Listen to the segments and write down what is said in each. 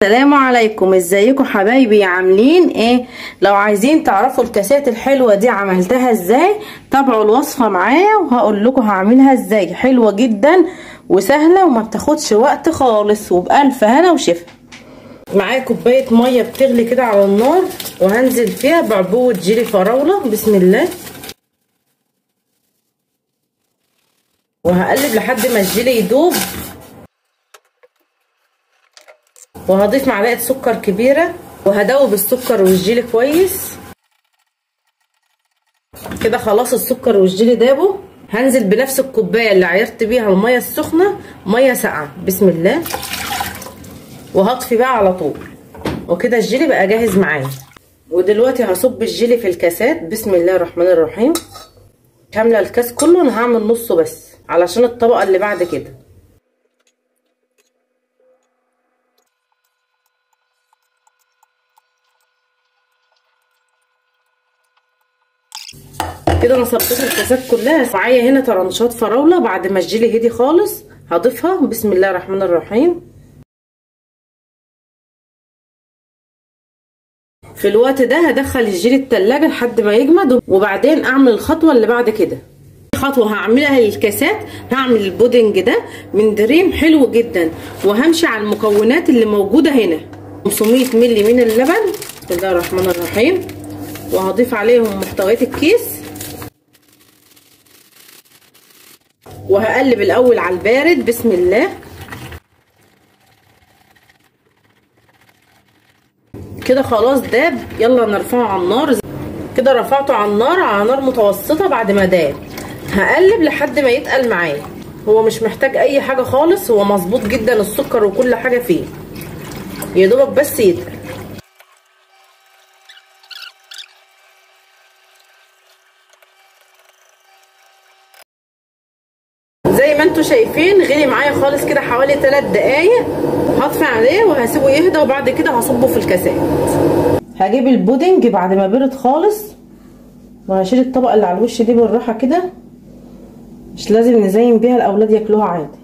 السلام عليكم، ازيكم حبايبي؟ عاملين ايه؟ لو عايزين تعرفوا الكاسات الحلوه دي عملتها ازاي تابعوا الوصفه معايا وهقول لكم هعملها ازاي. حلوه جدا وسهله وما بتاخدش وقت خالص وبألف هنا وشفا. معايا كوبايه ميه بتغلي كده على النار وهنزل فيها بعبوه جيلي فراوله. بسم الله. وهقلب لحد ما الجيلي يدوب، وهضيف معلقه سكر كبيره وهدوب السكر والجيلي كويس كده. خلاص السكر والجيلي دابوا. هنزل بنفس الكوبايه اللي عيرت بيها الميه السخنه ميه ساقعه. بسم الله. وهطفي بقى على طول، وكده الجيلي بقى جاهز معايا. ودلوقتي هصب الجيلي في الكاسات. بسم الله الرحمن الرحيم. هامله الكاس كله، انا هعمل نصه بس علشان الطبقه اللي بعد كده. كده انا صبيت الكاسات كلها. معايا هنا طرنشات فراوله بعد ما الجيلي هدي خالص هضيفها. بسم الله الرحمن الرحيم. في الوقت ده هدخل الجيلي التلاجة لحد ما يجمد، وبعدين اعمل الخطوه اللي بعد كده. خطوه هعملها للكاسات، هعمل البودنج ده من دريم حلو جدا، وهمشي على المكونات اللي موجوده هنا. 500 مللي من اللبن. بسم الله الرحمن الرحيم. وهضيف عليهم محتويات الكيس، وهقلب الاول على البارد. بسم الله. كده خلاص داب. يلا نرفعه على النار. كده رفعته على النار، على نار متوسطه. بعد ما داب هقلب لحد ما يتقل معايا. هو مش محتاج اي حاجه خالص، هو مظبوط جدا السكر وكل حاجه فيه، يا دوبك بس يتقل. زي ما انتوا شايفين غلي معايا خالص كده حوالي 3 دقايق. هطفي عليه وهسيبه يهدى، وبعد كده هصبه في الكاسات. هجيب البودنج بعد ما برد خالص، وهشيل الطبقه اللي على الوش دي بالراحه كده. مش لازم نزين بيها، الاولاد ياكلوها عادي،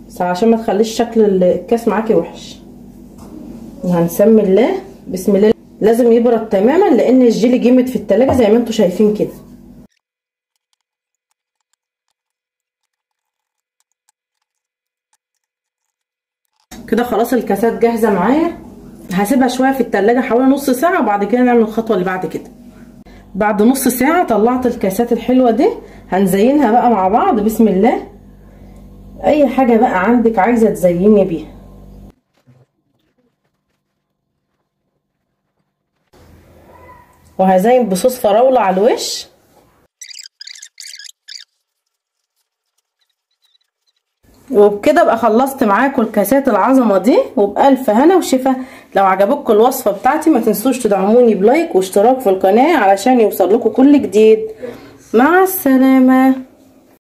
بس عشان ما تخليش شكل الكاس معاكي وحش. وهنسمي الله. بسم الله. لازم يبرد تماما لان الجيلي جمد في التلاجة زي ما انتوا شايفين كده. كده خلاص الكاسات جاهزه معايا. هسيبها شويه في التلاجة حوالي نص ساعه، وبعد كده نعمل الخطوه اللي بعد كده. بعد نص ساعه طلعت الكاسات الحلوه دي، هنزينها بقى مع بعض. بسم الله. اي حاجه بقى عندك عايزه تزيني بيها. وهزين بصوص فراوله على الوش. وبكده بقى خلصت معاكم الكاسات العظمه دي، وبألف هنا وشفا. لو عجبتكم الوصفه بتاعتي ما تنسوش تدعموني بلايك واشتراك في القناه علشان يوصل لكم كل جديد. مع السلامه.